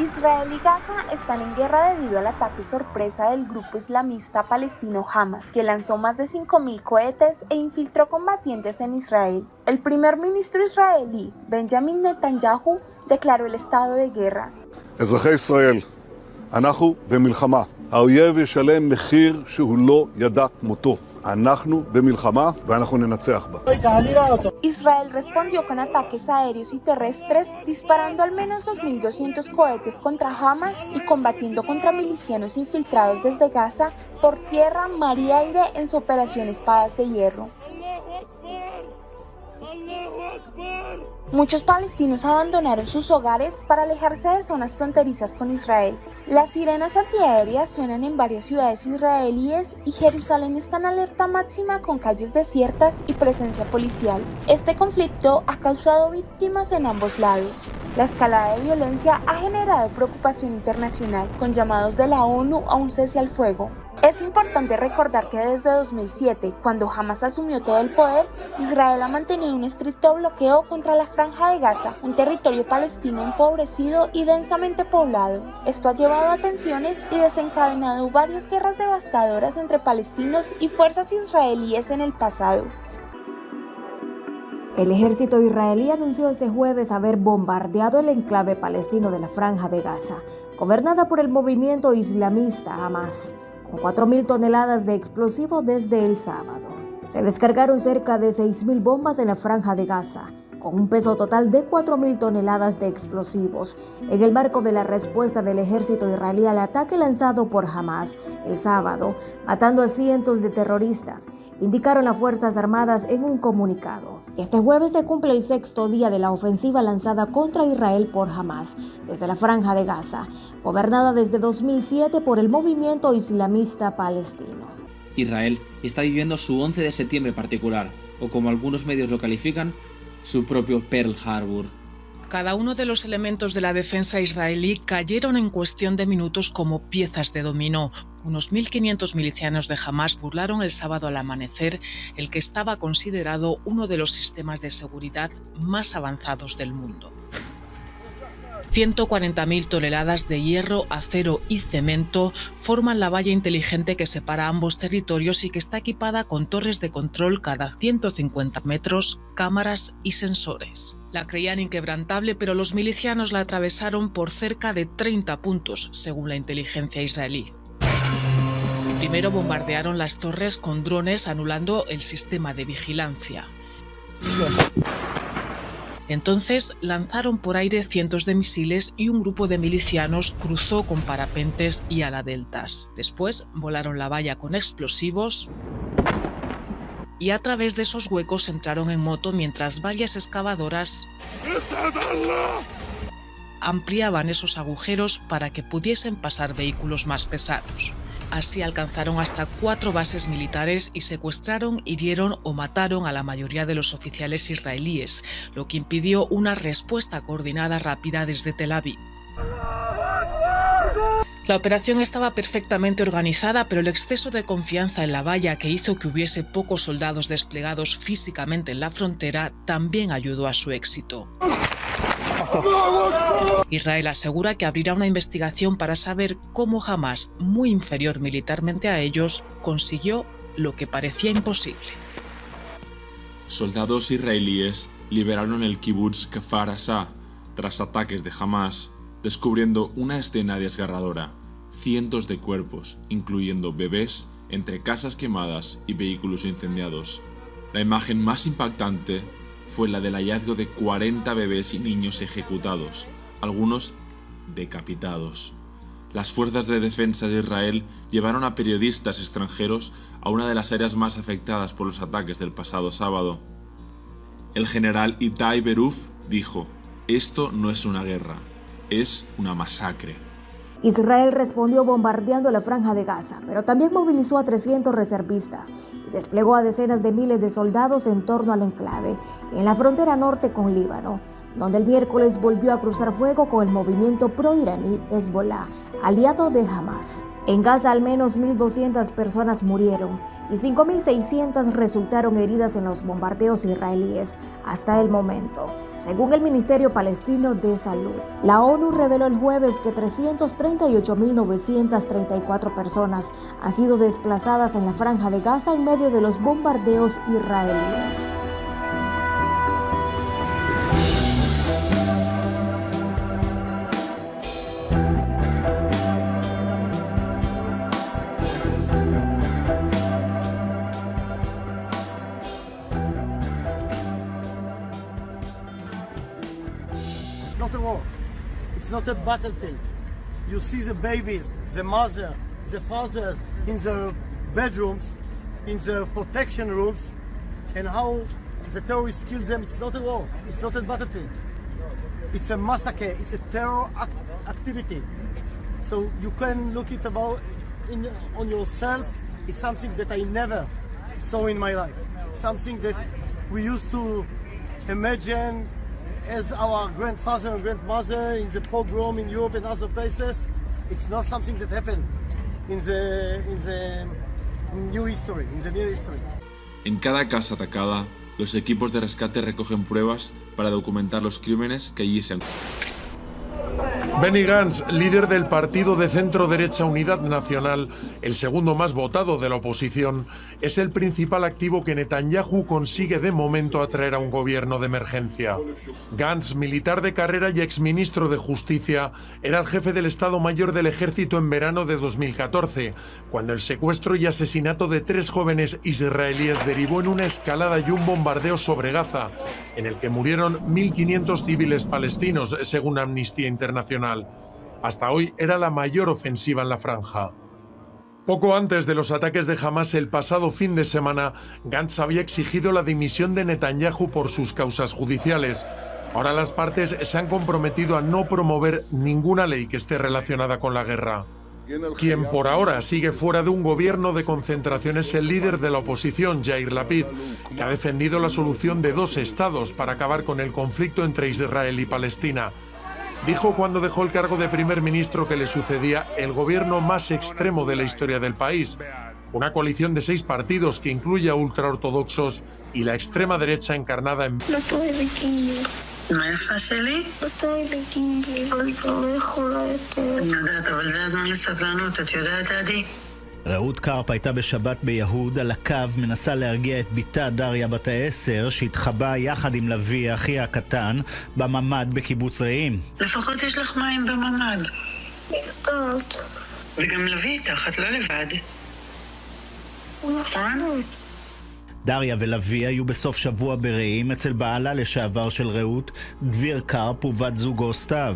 Israel y Gaza están en guerra debido al ataque sorpresa del grupo islamista palestino Hamas, que lanzó más de 5.000 cohetes e infiltró combatientes en Israel. El primer ministro israelí, Benjamin Netanyahu, declaró el estado de guerra. אזרחי ישראל, אנחנו במלחמה. האויב ישלם מחיר שהוא לא ידע כמותו. אנחנו במלחמה ואנחנו ננצח בה. Israel respondió con ataques aéreos y terrestres, disparando al menos 2.200 cohetes contra Hamas y combatiendo contra milicianos infiltrados desde Gaza por tierra, mar y aire en su operación Espadas de Hierro. Muchos palestinos abandonaron sus hogares para alejarse de zonas fronterizas con Israel. Las sirenas antiaéreas suenan en varias ciudades israelíes y Jerusalén está en alerta máxima con calles desiertas y presencia policial. Este conflicto ha causado víctimas en ambos lados. La escalada de violencia ha generado preocupación internacional, con llamados de la ONU a un cese al fuego. Es importante recordar que desde 2007, cuando Hamas asumió todo el poder, Israel ha mantenido un estricto bloqueo contra la Franja de Gaza, un territorio palestino empobrecido y densamente poblado. Esto ha llevado a tensiones y desencadenado varias guerras devastadoras entre palestinos y fuerzas israelíes en el pasado. El ejército israelí anunció este jueves haber bombardeado el enclave palestino de la Franja de Gaza, gobernada por el movimiento islamista Hamas, con 4.000 toneladas de explosivo desde el sábado. Se descargaron cerca de 6.000 bombas en la Franja de Gaza, con un peso total de 4.000 toneladas de explosivos, en el marco de la respuesta del ejército israelí al ataque lanzado por Hamas el sábado, matando a cientos de terroristas, indicaron las Fuerzas Armadas en un comunicado. Este jueves se cumple el 6º día de la ofensiva lanzada contra Israel por Hamas, desde la Franja de Gaza, gobernada desde 2007 por el movimiento islamista palestino. Israel está viviendo su 11 de septiembre particular, o como algunos medios lo califican, su propio Pearl Harbor. Cada uno de los elementos de la defensa israelí cayeron en cuestión de minutos como piezas de dominó. Unos 1.500 milicianos de Hamas burlaron el sábado al amanecer el que estaba considerado uno de los sistemas de seguridad más avanzados del mundo. 140.000 toneladas de hierro, acero y cemento forman la valla inteligente que separa ambos territorios y que está equipada con torres de control cada 150 metros, cámaras y sensores. La creían inquebrantable, pero los milicianos la atravesaron por cerca de 30 puntos, según la inteligencia israelí. Primero bombardearon las torres con drones, anulando el sistema de vigilancia. Entonces lanzaron por aire cientos de misiles y un grupo de milicianos cruzó con parapentes y aladeltas. Después volaron la valla con explosivos y a través de esos huecos entraron en moto mientras varias excavadoras ampliaban esos agujeros para que pudiesen pasar vehículos más pesados. Así alcanzaron hasta 4 bases militares y secuestraron, hirieron o mataron a la mayoría de los oficiales israelíes, lo que impidió una respuesta coordinada rápida desde Tel Aviv. La operación estaba perfectamente organizada, pero el exceso de confianza en la valla, que hizo que hubiese pocos soldados desplegados físicamente en la frontera, también ayudó a su éxito. Israel asegura que abrirá una investigación para saber cómo Hamas, muy inferior militarmente a ellos, consiguió lo que parecía imposible. Soldados israelíes liberaron el kibutz Kfar Aza tras ataques de Hamas, descubriendo una escena desgarradora: cientos de cuerpos, incluyendo bebés, entre casas quemadas y vehículos incendiados. La imagen más impactante fue la del hallazgo de 40 bebés y niños ejecutados, algunos decapitados. Las fuerzas de defensa de Israel llevaron a periodistas extranjeros a una de las áreas más afectadas por los ataques del pasado sábado. El general Itai Beruf dijo: "Esto no es una guerra, es una masacre". Israel respondió bombardeando la Franja de Gaza, pero también movilizó a 300 reservistas y desplegó a decenas de miles de soldados en torno al enclave, en la frontera norte con Líbano, donde el miércoles volvió a cruzar fuego con el movimiento pro-iraní Hezbollah, aliado de Hamas. En Gaza al menos 1.200 personas murieron y 5.600 resultaron heridas en los bombardeos israelíes hasta el momento, según el Ministerio Palestino de Salud. La ONU reveló el jueves que 338.934 personas han sido desplazadas en la Franja de Gaza en medio de los bombardeos israelíes. It's not a war. It's not a battlefield. You see the babies, the mother, the fathers in their bedrooms, in their protection rooms, and how the terrorists kill them. It's not a war. It's not a battlefield. It's a massacre. It's a terror activity. So you can look it about on yourself. It's something that I never saw in my life. It's something that we used to imagine as our grandfather and grandmother in the pogrom in Europe and other places. It's not something that happened in the new history, in the near history. En cada casa atacada, los equipos de rescate recogen pruebas para documentar los crímenes que allí se han. Benny Gantz, líder del partido de centro-derecha Unidad Nacional, el segundo más votado de la oposición, es el principal activo que Netanyahu consigue de momento atraer a un gobierno de emergencia. Gantz, militar de carrera y exministro de Justicia, era el jefe del Estado Mayor del Ejército en verano de 2014, cuando el secuestro y asesinato de 3 jóvenes israelíes derivó en una escalada y un bombardeo sobre Gaza, en el que murieron 1.500 civiles palestinos, según Amnistía Internacional. Hasta hoy era la mayor ofensiva en la franja. Poco antes de los ataques de Hamas el pasado fin de semana, Gantz había exigido la dimisión de Netanyahu por sus causas judiciales. Ahora las partes se han comprometido a no promover ninguna ley que esté relacionada con la guerra. Quien por ahora sigue fuera de un gobierno de concentración es el líder de la oposición, Yair Lapid, que ha defendido la solución de 2 estados para acabar con el conflicto entre Israel y Palestina. Dijo cuando dejó el cargo de primer ministro que le sucedía el gobierno más extremo de la historia del país, una coalición de 6 partidos que incluye a ultraortodoxos y la extrema derecha encarnada en... רעות קרפ הייתה בשבת ביהוד על הקו, מנסה להרגיע את ביתה דריה בת ה-10 שהתחבאה יחד עם לוי, אחיה הקטן, בממד בקיבוץ רעים. לפחות יש לך מים בממד. וגם לוי איתך, את לא לבד. דריה ולוי היו בסוף שבוע ברעים אצל בעלה לשעבר של רעות, דביר קרפ ובת זוגו סתיו.